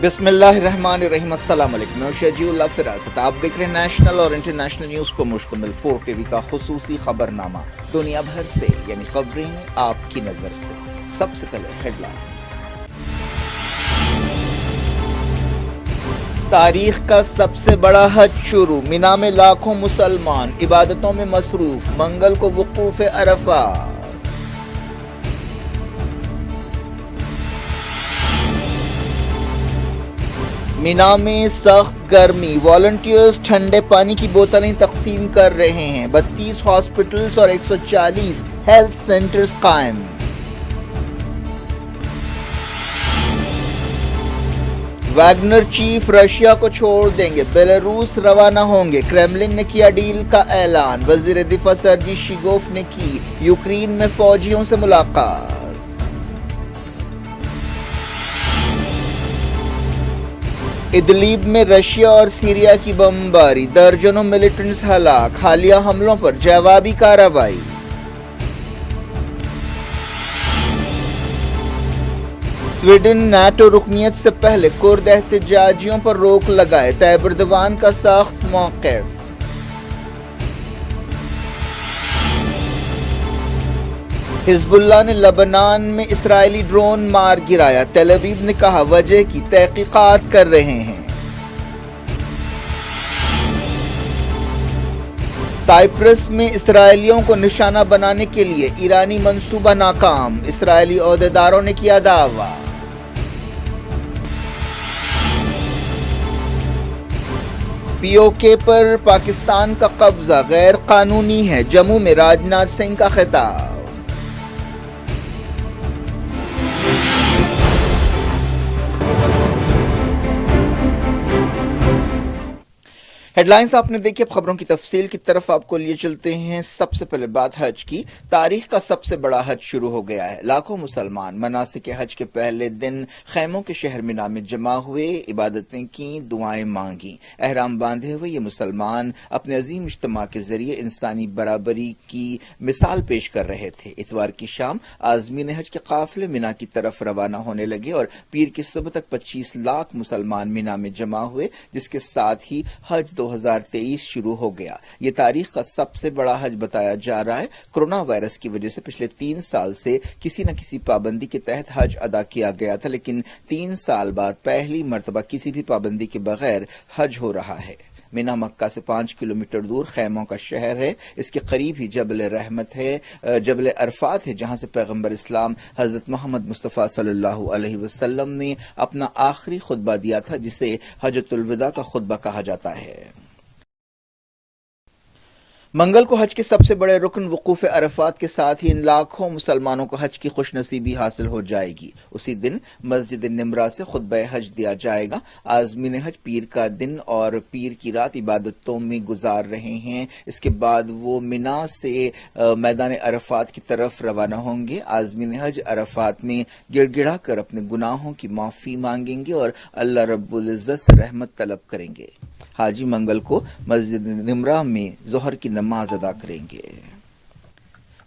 बिस्मिल्लाहिर्रहमानिर्रहीम। अस्सलाम वालेकुम। मैं शजीउल्लाह फिरासत। आप देख रहे हैं नेशनल और इंटरनेशनल न्यूज़ पर मुश्तमिल 4 टीवी का खुसूसी खबरनामा। दुनिया भर से यानी खबरें आपकी नज़र से। सबसे पहले हेडलाइंस। तारीख का सबसे बड़ा हज शुरू। मिना में लाखों मुसलमान इबादतों में मसरूफ। मंगल को वुकूफ अरफात। मिना में सख्त गर्मी। वॉलंटियर्स ठंडे पानी की बोतलें तकसीम कर रहे हैं। 32 हॉस्पिटल्स और 140 हेल्थ सेंटर्स कायम। वैगनर चीफ रशिया को छोड़ देंगे, बेलारूस रवाना होंगे। क्रेमलिन ने किया डील का ऐलान। वजीर दिफा सर्जी शिगोफ ने की यूक्रेन में फौजियों से मुलाकात। इदलीब में रशिया और सीरिया की बमबारी। दर्जनों मिलिटेंट्स हलाक। हालिया हमलों पर जवाबी कार्रवाई। स्वीडन नाटो रुकनियत से पहले कुर्द एहतजाजियों पर रोक लगाए। तैयब एर्दोगान का सख्त मौक़िफ़। हिजबुल्लाह ने लबनान में इस्राएली ड्रोन मार गिराया। तेल अवीव ने कहा वजह की तहकीकात कर रहे हैं। साइप्रस में इस्राएलियों को निशाना बनाने के लिए ईरानी मंसूबा नाकाम। इस्राएली ओहदेदारों ने किया दावा। पीओके पर पाकिस्तान का कब्जा गैर कानूनी है। जम्मू में राजनाथ सिंह का खिताब। हेडलाइंस आपने देखी। अब खबरों की तफसील की तरफ आपको लिए चलते हैं। सबसे पहले बात हज की। तारीख का सबसे बड़ा हज शुरू हो गया है। लाखों मुसलमान मनासिक हज के पहले दिन खैमों के शहर मिना में जमा हुए, इबादतें की, दुआएं मांगी। एहराम बांधे हुए ये मुसलमान अपने अजीम इज्तिमा के जरिए इंसानी बराबरी की मिसाल पेश कर रहे थे। इतवार की शाम आज़मीन हज के काफिले मिना की तरफ रवाना होने लगे और पीर की सुबह तक 25 लाख मुसलमान मिना में जमा हुए, जिसके साथ ही हज 2023 शुरू हो गया। ये तारीख का सबसे बड़ा हज बताया जा रहा है। कोरोना वायरस की वजह से पिछले 3 साल से किसी न किसी पाबंदी के तहत हज अदा किया गया था, लेकिन 3 साल बाद पहली मर्तबा किसी भी पाबंदी के बगैर हज हो रहा है। मिना मक्का से 5 किलोमीटर दूर खैमों का शहर है। इसके करीब ही जबल रहमत है, जबल अरफात है, जहां से पैगंबर इस्लाम हजरत मोहम्मद मुस्तफ़ा सल्लल्लाहु अलैहि वसल्लम ने अपना आखिरी खुतबा दिया था, जिसे हजतुल विदा का खुतबा कहा जाता है। मंगल को हज के सबसे बड़े रुकन वकूफ अरफात के साथ ही इन लाखों मुसलमानों को हज की खुशनसीबी हासिल हो जाएगी। उसी दिन मस्जिद निमरा से खुतबा हज दिया जाएगा। आज़मीन हज पीर का दिन और पीर की रात इबादतों में गुजार रहे हैं। इसके बाद वो मिना से मैदान अरफात की तरफ रवाना होंगे। आज़मीन हज अरफात में गिड़गिड़ा कर अपने गुनाहों की माफ़ी मांगेंगे और अल्लाह रब्बुल इज़्ज़त से रहमत तलब करेंगे। हाजी मंगल को मस्जिद निमरा में ज़ोहर की नमाज अदा करेंगे।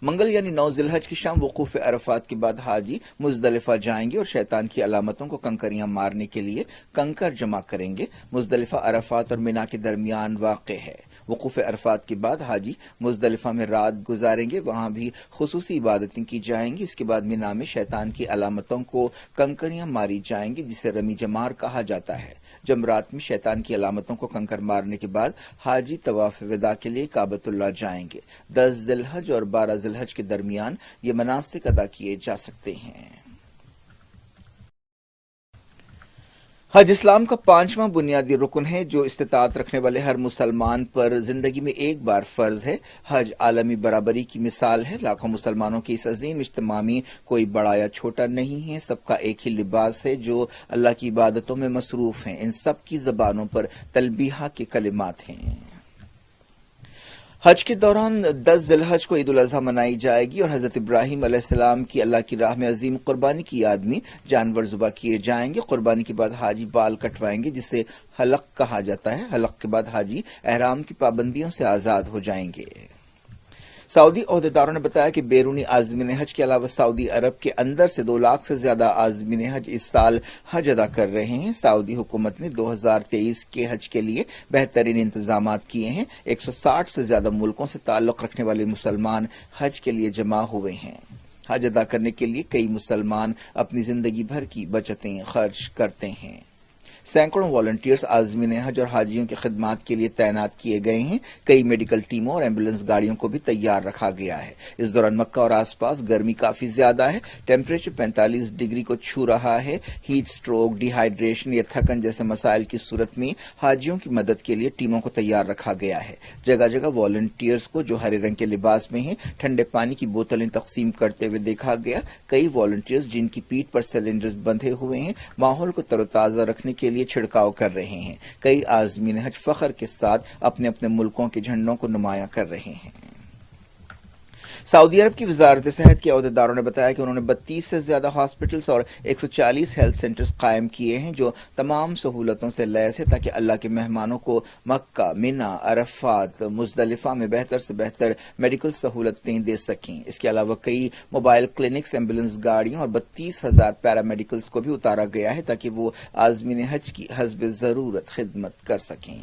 मंगल यानी 9 ज़िलहज की शाम वकूफ़ अरफात के बाद हाजी मुज़दलिफ़ा जाएंगे और शैतान की अलामतों को कंकरियां मारने के लिए कंकर जमा करेंगे। मुज़दलिफ़ा अरफात और मिना के दरमियान वाक़ है। वकूफ़ अरफात के बाद हाजी मुज़दलिफ़ा में रात गुजारेंगे। वहां भी खुसूसी इबादतें की जाएंगी। इसके बाद मिना में शैतान की अलामतों को कंकरियां मारी जाएंगी, जिसे रमी जमार कहा जाता है। जमरात में शैतान की अलामतों को कंकर मारने के बाद हाजी तवाफ विदा के लिए काबतुल्लाह जाएंगे। 10 ज़िलहज और 12 ज़िलहज के दरमियान ये मनासिक अदा किए जा सकते हैं। हज इस्लाम का 5वां बुनियादी रुकन है, जो इस्तिताअत रखने वाले हर मुसलमान पर जिंदगी में एक बार फर्ज है। हज आलमी बराबरी की मिसाल है। लाखों मुसलमानों की इस अजीम इज्तिमा में कोई बड़ा या छोटा नहीं है। सबका एक ही लिबास है, जो अल्लाह की इबादतों में मसरूफ हैं। इन सब की ज़बानों पर तलबीहा के कलिमात हैं। हज के दौरान 10 ज़िलहज को ईद उल अज़हा मनाई जाएगी और हज़रत इब्राहीम अलैहिस्सलाम की अल्लाह की राह में अजीम कुर्बानी की याद में जानवर ज़ुबा किए जाएंगे। कुर्बानी के बाद हाजी बाल कटवाएंगे, जिसे हलक कहा जाता है। हलक के बाद हाजी एहराम की पाबंदियों से आज़ाद हो जाएंगे। سعودی عہدیداروں نے بتایا کہ بیرونی عازمین حج کے علاوہ سعودی عرب کے اندر سے 2 لاکھ سے زیادہ عازمین حج اس سال حج ادا کر رہے ہیں۔ سعودی حکومت نے 2023 کے حج کے لیے بہترین انتظامات کیے ہیں۔ 160 سے زیادہ ملکوں سے تعلق رکھنے والے مسلمان حج کے لیے جمع ہوئے ہیں۔ حج ادا کرنے کے لیے کئی مسلمان اپنی زندگی بھر کی بچتیں خرچ کرتے ہیں۔ سینکڑوں والنٹیئرز عازمین حج اور حاجیوں کی خدمات کے لیے تعینات کیے گئے ہیں۔ کئی میڈیکل ٹیموں اور ایمبولینس گاڑیوں کو بھی تیار رکھا گیا ہے۔ اس دوران مکہ اور آس پاس گرمی کافی زیادہ ہے۔ ٹیمپریچر 45 ڈگری کو چھو رہا ہے۔ ہیٹ سٹروک، ڈی ہائیڈریشن یا تھکن جیسے مسائل کی صورت میں حاجیوں کی مدد کے لیے ٹیموں کو تیار رکھا گیا ہے۔ جگہ جگہ والنٹیئرز کو جو ہرے رنگ کے لباس میں ہیں ٹھنڈے پانی کی بوتلیں تقسیم کرتے ہوئے دیکھا گیا۔ کئی والنٹیئرز جن کی پیٹھ پر سلنڈرز بندھے ہوئے ہیں ماحول کو تر و تازہ رکھنے کے لیے چھڑکاؤ کر رہے ہیں۔ کئی عازمین حج فخر کے ساتھ اپنے اپنے ملکوں کے جھنڈوں کو نمایاں کر رہے ہیں۔ سعودی عرب کی وزارت صحت کے عہدیداروں نے بتایا کہ انہوں نے 32 سے زیادہ ہاسپٹلز اور 140 ہیلتھ سینٹرز قائم کیے ہیں جو تمام سہولتوں سے لیس ہے تاکہ اللہ کے مہمانوں کو مکہ، مینا، عرفات، مزدلفہ میں بہتر سے بہتر میڈیکل سہولتیں دے سکیں۔ اس کے علاوہ کئی موبائل کلینکس، ایمبولینس گاڑیوں اور 32,000 پیرامیڈیکلز کو بھی اتارا گیا ہے تاکہ وہ عازمین حج کی حسب ضرورت خدمت کر سکیں۔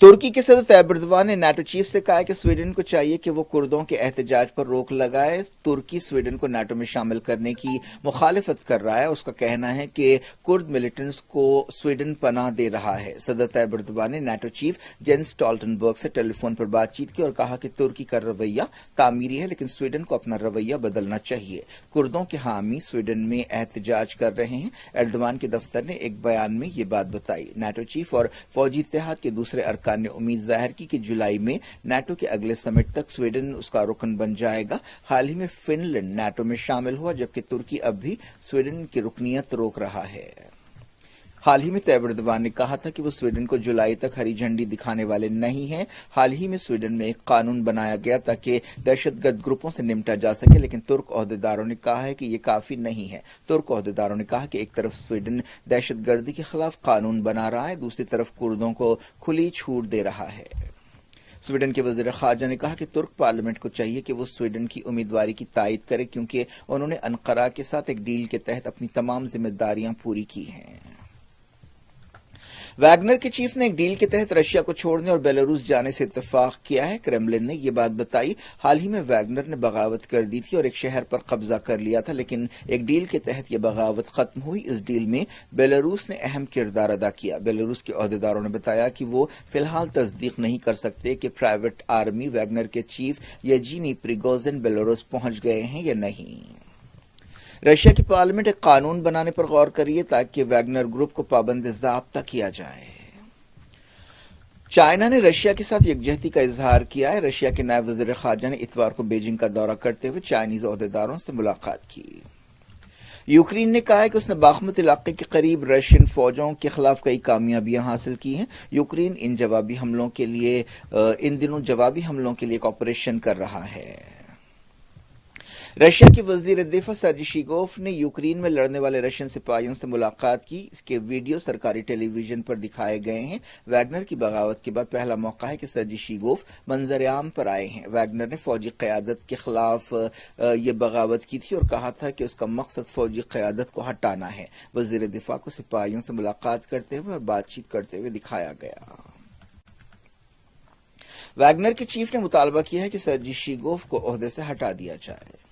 ترکی کے صدر طیب ایردوان نے نیٹو چیف سے کہا کہ سویڈن کو چاہیے کہ وہ کردوں کے احتجاج پر روک لگائے۔ ترکی سویڈن کو نیٹو میں شامل کرنے کی مخالفت کر رہا ہے۔ اس کا کہنا ہے کہ کرد ملیٹنٹس کو سویڈن پناہ دے رہا ہے۔ صدر طیب ایردوان نے نیٹو چیف جینس اسٹالٹنبرگ سے ٹیلی فون پر بات چیت کی اور کہا کہ ترکی کا رویہ تعمیری ہے لیکن سویڈن کو اپنا رویہ بدلنا چاہیے۔ کردوں کے حامی سویڈن میں احتجاج کر رہے ہیں۔ ایردوان کے دفتر نے ایک بیان میں یہ بات بتائی۔ نیٹو چیف اور فوجی اتحاد کے دوسرے نے امید ظاہر کی کہ جولائی میں نیٹو کے اگلے سمٹ تک سویڈن اس کا رکن بن جائے گا۔ حال ہی میں فن لینڈ نیٹو میں شامل ہوا جبکہ ترکی اب بھی سویڈن کی رکنیت روک رہا ہے۔ حال ہی میں طیب ایردوان نے کہا تھا کہ وہ سویڈن کو جولائی تک ہری جھنڈی دکھانے والے نہیں ہیں۔ حال ہی میں سویڈن میں ایک قانون بنایا گیا تاکہ دہشت گرد گروپوں سے نمٹا جا سکے لیکن ترک عہدیداروں نے کہا ہے کہ یہ کافی نہیں ہے۔ ترک عہدیداروں نے کہا کہ ایک طرف سویڈن دہشت گردی کے خلاف قانون بنا رہا ہے، دوسری طرف کردوں کو کھلی چھوٹ دے رہا ہے۔ سویڈن کے وزیر خارجہ نے کہا کہ ترک پارلیمنٹ کو چاہیے کہ وہ سویڈن کی امیدواری کی تائید کرے کیونکہ انہوں نے انقرہ کے ساتھ ایک ڈیل کے تحت اپنی تمام ذمہ داریاں پوری کی ہیں۔ ویگنر کے چیف نے ایک ڈیل کے تحت رشیا کو چھوڑنے اور بیلاروس جانے سے اتفاق کیا ہے۔ کرملن نے یہ بات بتائی۔ حال ہی میں ویگنر نے بغاوت کر دی تھی اور ایک شہر پر قبضہ کر لیا تھا لیکن ایک ڈیل کے تحت یہ بغاوت ختم ہوئی۔ اس ڈیل میں بیلاروس نے اہم کردار ادا کیا۔ بیلاروس کے عہدیداروں نے بتایا کہ وہ فی الحال تصدیق نہیں کر سکتے کہ پرائیویٹ آرمی ویگنر کے چیف یجینی پریگوزن بیلاروس پہنچ گئے ہیں یا نہیں۔ رشیا کی پارلیمنٹ ایک قانون بنانے پر غور کریے تاکہ ویگنر گروپ کو پابند ضابطہ کیا جائے۔ چائنا نے رشیا کے ساتھ یکجہتی کا اظہار کیا ہے۔ رشیا کے نائب وزیر خارجہ نے اتوار کو بیجنگ کا دورہ کرتے ہوئے چائنیز عہدیداروں سے ملاقات کی۔ یوکرین نے کہا ہے کہ اس نے باخمت علاقے کے قریب رشین فوجوں کے خلاف کئی کامیابیاں حاصل کی ہیں۔ یوکرین ان دنوں جوابی حملوں کے لیے ایک آپریشن کر رہا ہے۔ رشیا کے وزیر دفاع سرجی شیگوف نے یوکرین میں لڑنے والے رشین سپاہیوں سے ملاقات کی۔ اس کے ویڈیو سرکاری ٹیلی ویژن پر دکھائے گئے ہیں۔ ویگنر کی بغاوت کے بعد پہلا موقع ہے کہ سرجی شیگوف منظر عام پر آئے ہیں۔ ویگنر نے فوجی قیادت کے خلاف یہ بغاوت کی تھی اور کہا تھا کہ اس کا مقصد فوجی قیادت کو ہٹانا ہے۔ وزیر دفاع کو سپاہیوں سے ملاقات کرتے ہوئے اور بات چیت کرتے ہوئے دکھایا گیا۔ ویگنر کے چیف نے مطالبہ کیا ہے کہ سرجی شیگوف کو عہدے سے ہٹا دیا جائے۔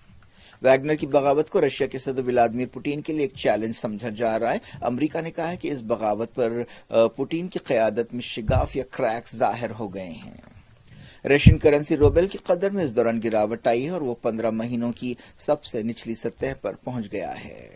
ویگنر کی بغاوت کو رشیا کے صدر ولادیمیر پوٹین کے لیے ایک چیلنج سمجھا جا رہا ہے۔ امریکہ نے کہا ہے کہ اس بغاوت پر پوٹین کی قیادت میں شگاف یا کریکس ظاہر ہو گئے ہیں۔ رشین کرنسی روبل کی قدر میں اس دوران گراوٹ آئی ہے اور وہ 15 مہینوں کی سب سے نچلی سطح پر پہنچ گیا ہے۔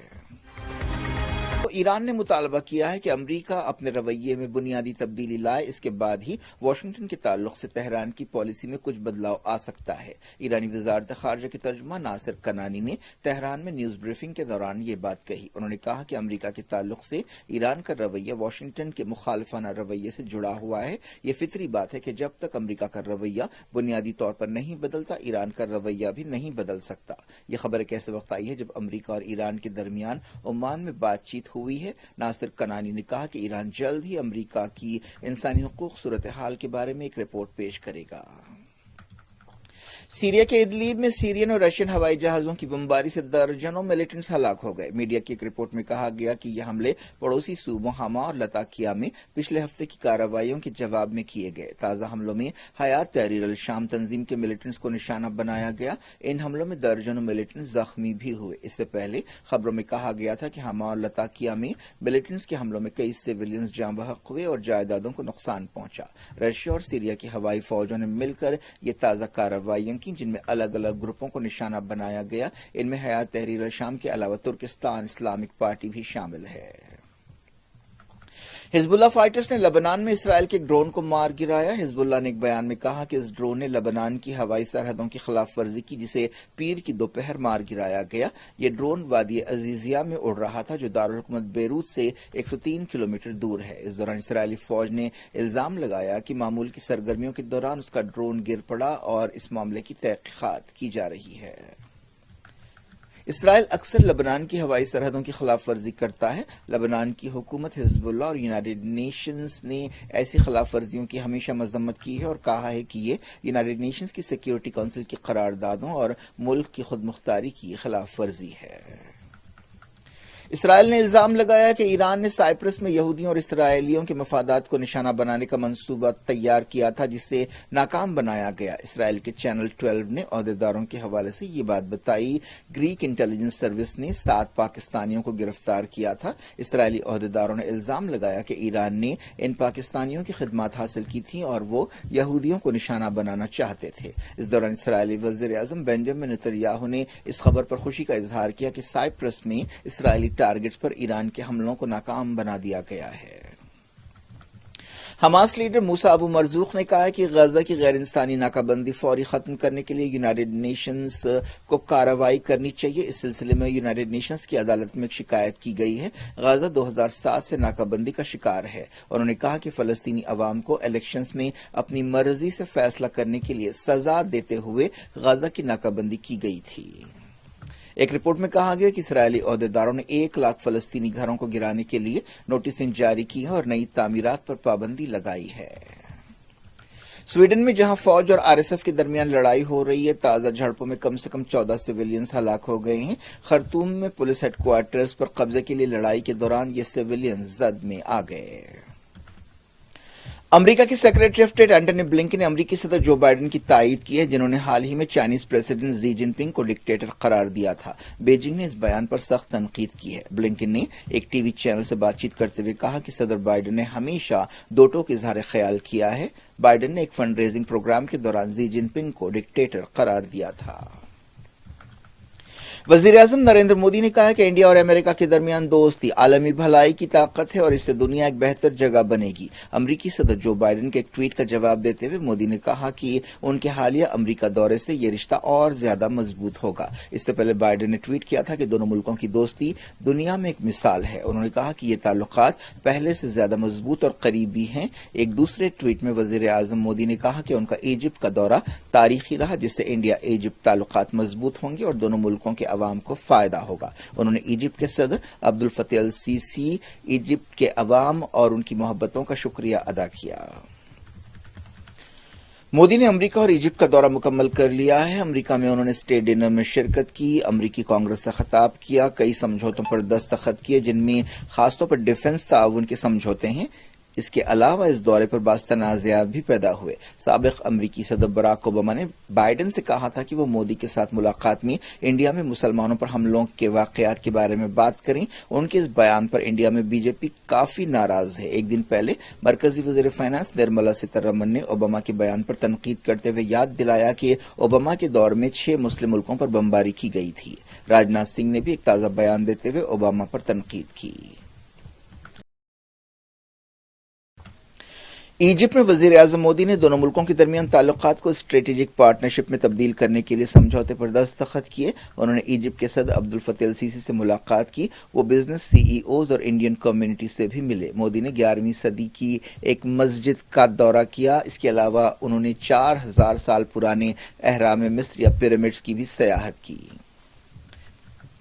ایران نے مطالبہ کیا ہے کہ امریکہ اپنے رویے میں بنیادی تبدیلی لائے، اس کے بعد ہی واشنگٹن کے تعلق سے تہران کی پالیسی میں کچھ بدلاؤ آ سکتا ہے۔ ایرانی وزارت خارجہ کے ترجمہ ناصر کنانی نے تہران میں نیوز بریفنگ کے دوران یہ بات کہی۔ انہوں نے کہا کہ امریکہ کے تعلق سے ایران کا رویہ واشنگٹن کے مخالفانہ رویے سے جڑا ہوا ہے۔ یہ فطری بات ہے کہ جب تک امریکہ کا رویہ بنیادی طور پر نہیں بدلتا، ایران کا رویہ بھی نہیں بدل سکتا۔ یہ خبر ایک ایسے وقت آئی ہے جب امریکہ اور ایران کے درمیان عمان میں بات چیت ہوئی ہے۔ ناصر کنانی نے کہا کہ ایران جلد ہی امریکہ کی انسانی حقوق صورتحال کے بارے میں ایک رپورٹ پیش کرے گا۔ सीरिया के इदलीब में सीरियन और रशियन हवाई जहाजों की बमबारी से दर्जनों मिलिटेंट्स हलाक हो गए। मीडिया की एक रिपोर्ट में कहा गया कि ये हमले पड़ोसी सूबों हमा और लताकिया में पिछले हफ्ते की कार्रवाइयों के जवाब में किए गए। ताज़ा हमलों में हयात तहरीर अल शाम तंजीम के मिलिटेंट्स को निशाना बनाया गया। इन हमलों में दर्जनों मिलिटेंट्स जख्मी भी हुए। इससे पहले खबरों में कहा गया था कि हमा और लताकिया में मिलिटेंट्स के हमलों में कई सिविलियंस जाँ बहक हुए और जायदादों को नुकसान पहुंचा। रशिया और सीरिया की हवाई फौजों ने मिलकर ये ताज़ा कार्रवाइयां की, जिनमें अलग अलग ग्रुपों को निशाना बनाया गया। इनमें हयात तहरीर अल शाम के अलावा तुर्किस्तान इस्लामिक पार्टी भी शामिल है। हिजबुल्लाह फाइटर्स ने लेबनान में इसराइल के एक ड्रोन को मार गिराया। हिजबुल्लाह ने एक बयान में कहा कि इस ड्रोन ने लेबनान की हवाई सरहदों की खिलाफ वर्जी की, जिसे पीर की दोपहर मार गिराया गया। ये ड्रोन वादी अजीजिया में उड़ रहा था, जो दारुल हुकूमत बेरूत से 103 किलोमीटर दूर है। इस दौरान इसराइली फौज ने इल्जाम लगाया कि मामूल की सरगर्मियों के दौरान उसका ड्रोन गिर पड़ा और इस मामले की तहकीकात की जा रही है। इसराइल अक्सर लेबनान की हवाई सरहदों की खिलाफ वर्जी करता है। लेबनान की हुकूमत, हिजबुल्लाह और यूनाइटेड नेशंस ने ऐसी खिलाफ वर्जियों की हमेशा मजम्मत की है और कहा है कि ये यूनाइटेड नेशंस की सिक्योरिटी काउंसिल की करारदादों और मुल्क की खुद मुख्तारी की खिलाफ वर्जी है। इसराइल ने इल्जाम लगाया कि ईरान ने साइप्रस में यहूदियों और इसराइलियों के मफादात को निशाना बनाने का मंसूबा तैयार किया था, जिसे नाकाम बनाया गया। इसराइल के चैनल 12 ने अहदेदारों के हवाले से ये बात बताई। ग्रीक इंटेलिजेंस सर्विस ने 7 पाकिस्तानियों को गिरफ्तार किया था। इसराइली अहदेदारों ने इल्जाम लगाया कि ईरान ने इन पाकिस्तानियों की खिदमत हासिल की थी और वो यहूदियों को निशाना बनाना चाहते थे। इस दौरान इसराइली वज़ीर आज़म बेंजामिन नेतन्याहू ने इस खबर पर खुशी का इजहार किया कि साइप्रस में इसराइली टारगेट्स पर ईरान के हमलों को नाकाम बना दिया गया है। हमास लीडर मूसा अबू मरजूक ने कहा है कि गजा की गैर इंसानी नाकाबंदी फौरी खत्म करने के लिए यूनाइटेड नेशंस को कार्रवाई करनी चाहिए। इस सिलसिले में यूनाइटेड नेशंस की अदालत में एक शिकायत की गई है। गजा 2007 से नाकाबंदी का शिकार है। उन्होंने कहा कि फलस्तीनी अवाम को इलेक्शंस में अपनी मर्जी से फैसला करने के लिए सजा देते हुए गजा की नाकाबंदी की गई थी। एक रिपोर्ट में कहा गया कि इसराइली अहदेदारों ने 1 लाख फलस्तीनी घरों को गिराने के लिए नोटिसें जारी की हैं और नई तामीरात पर पाबंदी लगाई है। स्वीडन में जहां फौज और आरएसएफ के दरमियान लड़ाई हो रही है, ताजा झड़पों में कम से कम 14 सिविलियंस हलाक हो गए हैं। खर्तूम में पुलिस हेडक्वार्टर्स पर कब्जे के लिए लड़ाई के दौरान ये सिविलियंस जद में आ गए। अमेरिका के secretary of state Antony Blinken ने अमेरिकी सदर जो बाइडेन की तायीद की है, जिन्होंने हाल ही में चाइनीज प्रेसिडेंट जी जिनपिंग को डिक्टेटर करार दिया था। बीजिंग ने इस बयान पर सख्त तनकीद की है। ब्लिंकन ने एक टीवी चैनल से बातचीत करते हुए कहा कि सदर बाइडेन ने हमेशा दो टोक इजहार ख्याल किया है। बाइडेन ने एक फंड रेजिंग प्रोग्राम के दौरान जी जिनपिंग को डिक्टेटर करार दिया था। वज़ीर-ए-आज़म नरेंद्र मोदी ने कहा कि इंडिया और अमेरिका के दरमियान दोस्ती आलमी भलाई की ताकत है और इससे दुनिया एक बेहतर जगह बनेगी। अमेरिकी सदर जो बाइडेन के एक ट्वीट का जवाब देते हुए मोदी ने कहा कि उनके हालिया अमेरिका दौरे से ये रिश्ता और ज्यादा मजबूत होगा। इससे पहले बाइडेन ने ट्वीट किया था कि दोनों मुल्कों की दोस्ती दुनिया में एक मिसाल है। उन्होंने कहा कि ये ताल्लुकात पहले से ज्यादा मजबूत और करीबी हैं। एक दूसरे ट्वीट में वज़ीर-ए-आज़म मोदी ने कहा कि उनका इजिप्ट का दौरा तारीखी रहा, जिससे इंडिया इजिप्ट ताल्लुकात मजबूत होंगे और दोनों मुल्कों के अवाम को फायदा होगा। उन्होंने इजिप्ट के सदर अब्दुल फतेह अल सीसी, इजिप्ट के अवाम और उनकी मोहब्बतों का शुक्रिया अदा किया। मोदी ने अमेरिका और इजिप्ट का दौरा मुकम्मल कर लिया है। अमेरिका में उन्होंने स्टेट डिनर में शिरकत की, अमेरिकी कांग्रेस से खिताब किया, कई समझौतों पर दस्तखत किए, जिनमें खासतौर पर डिफेंस ताउन के समझौते हैं। इसके अलावा इस दौरे पर बाज़ तनाज़ात भी पैदा हुए। साबिक़ अमरीकी सदर बराक ओबामा ने बाइडेन से कहा था कि वो मोदी के साथ मुलाकात में इंडिया में मुसलमानों पर हमलों के वाक़यात के बारे में बात करें। उनके इस बयान पर इंडिया में बीजेपी काफी नाराज है। एक दिन पहले मरकजी वज़ीर फाइनेंस निर्मला सीतारमण ने ओबामा के बयान पर तनकीद करते हुए याद दिलाया कि ओबामा के दौर में 6 मुस्लिम मुल्कों पर बमबारी की गई थी। राजनाथ सिंह ने भी एक ताज़ा बयान देते हुए ओबामा पर तनकीद की। इजिप्ट में वज़ीर-ए-आज़म मोदी ने दोनों मुल्कों के दरमियान ताल्लुकात को स्ट्रेटेजिक पार्टनरशिप में तब्दील करने के लिए समझौते पर दस्तखत किए। उन्होंने इजिप्ट के सदर अब्दुल फतेह अल सीसी से मुलाकात की। वो बिजनेस सीईओज और इंडियन कम्युनिटी से भी मिले। मोदी ने 11वीं सदी की एक मस्जिद का दौरा किया। इसके अलावा उन्होंने 4000 साल पुराने अहराम मिस्र या पिरामिड्स की भी सयाहत की।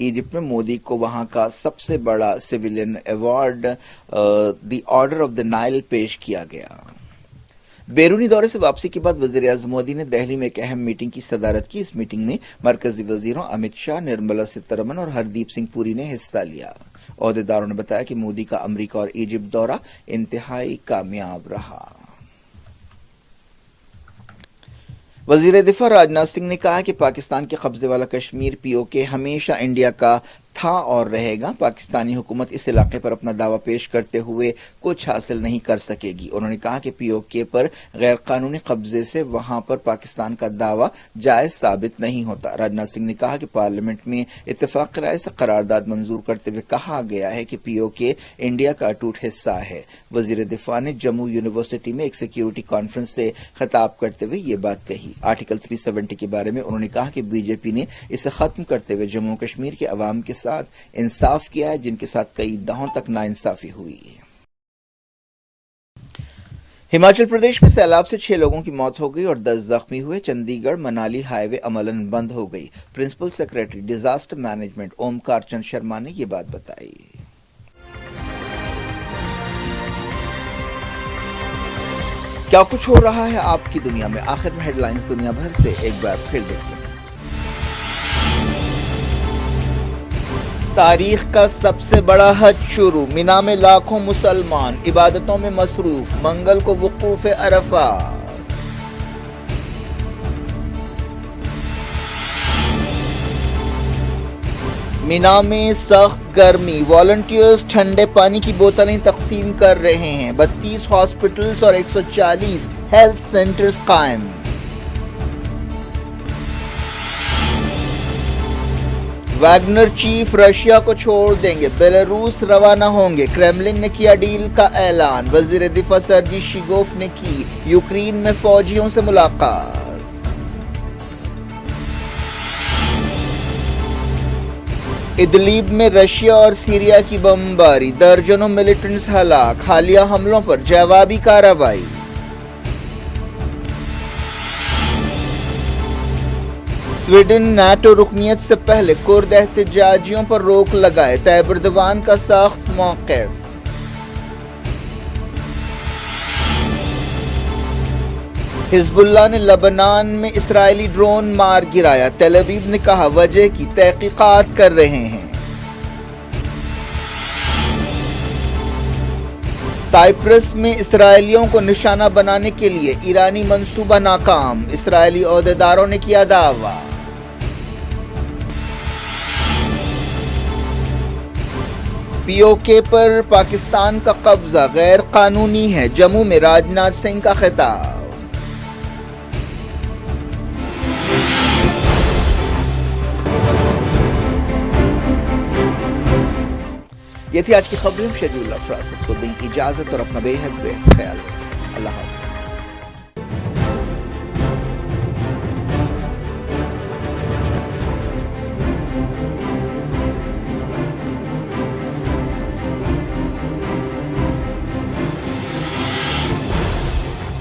इजिप्ट में मोदी को वहां का सबसे बड़ा civilian award the order of the Nile पेश किया गया। بیرونی دورے سے واپسی کے بعد وزیر اعظم مودی نے دہلی میں ایک اہم میٹنگ کی صدارت کی۔ اس میٹنگ میں مرکزی وزیروں امت شاہ، نرملا سیتارمن اور ہردیپ سنگھ پوری نے حصہ لیا۔ عہدیداروں نے بتایا کہ مودی کا امریکہ اور ایجپٹ دورہ انتہائی کامیاب رہا۔ وزیر دفاع راجناتھ سنگھ نے کہا کہ پاکستان کے قبضے والا کشمیر POK ہمیشہ انڈیا کا تھا اور رہے گا۔ پاکستانی حکومت اس علاقے پر اپنا دعویٰ پیش کرتے ہوئے کچھ حاصل نہیں کر سکے گی۔ انہوں نے کہا کہ POK پر غیر قانونی قبضے سے وہاں پر پاکستان کا دعویٰ جائز ثابت نہیں ہوتا۔ راجناتھ سنگھ نے کہا کہ پارلیمنٹ میں اتفاق رائے سے قرارداد منظور کرتے ہوئے کہا گیا ہے کہ POK انڈیا کا اٹوٹ حصہ ہے۔ وزیر دفاع نے جموں یونیورسٹی میں ایک سیکیورٹی کانفرنس سے خطاب کرتے ہوئے یہ بات کہی۔ آرٹیکل 370 کے بارے میں انہوں نے کہا کہ BJP نے اسے ختم کرتے ہوئے جموں کشمیر کے عوام کے ساتھ انصاف کیا ہے، جن کے ساتھ کئی دہوں تک ناانصافی ہوئی۔ ہماچل پردیش میں سیلاب سے 6 لوگوں کی موت ہو گئی اور 10 زخمی ہوئے۔ چندی گڑھ منالی ہائی وے عملاً بند ہو گئی۔ Principal secretary disaster management Omkar Chand Sharma نے یہ بات بتائی۔ کیا کچھ ہو رہا ہے آپ کی دنیا میں؟ آخر میں ہیڈ لائنز دنیا بھر سے ایک بار پھر دیکھ لیں۔ تاریخ کا سب سے بڑا حج شروع، مینا میں لاکھوں مسلمان عبادتوں میں مصروف، منگل کو وقوف عرفات۔ مینا میں سخت گرمی، والنٹیئرز ٹھنڈے پانی کی بوتلیں تقسیم کر رہے ہیں۔ 32 ہاسپٹلز اور 140 ہیلتھ سینٹرز قائم۔ ویگنر چیف رشیا کو چھوڑ دیں گے، بیلاروس روانہ ہوں گے۔ کریملن نے کیا ڈیل کا اعلان۔ وزیر دفاع سرجی شیگوف نے کی یوکرین میں فوجیوں سے ملاقات۔ ادلیب میں رشیا اور سیریا کی بمباری، درجنوں ملیٹنٹس ہلاک۔ حالیہ حملوں پر جوابی کارروائی۔ سویڈن نیٹو رکنیت سے پہلے کرد احتجاجیوں پر روک لگائے، طیب اردوان کا سخت موقف۔ حزب اللہ نے لبنان میں اسرائیلی ڈرون مار گرایا، تیل ابیب نے کہا وجہ کی تحقیقات کر رہے ہیں۔ سائپرس میں اسرائیلیوں کو نشانہ بنانے کے لیے ایرانی منصوبہ ناکام، اسرائیلی عہدیداروں نے کیا دعویٰ۔ POK پر پاکستان کا قبضہ غیر قانونی ہے، جموں میں راجناتھ سنگھ کا خطاب۔ یہ تھی آج کی خبریں۔ شیڈول افراد کو دیں اجازت اور اپنا بے حد خیال رکھیں۔ اللہ حافظ۔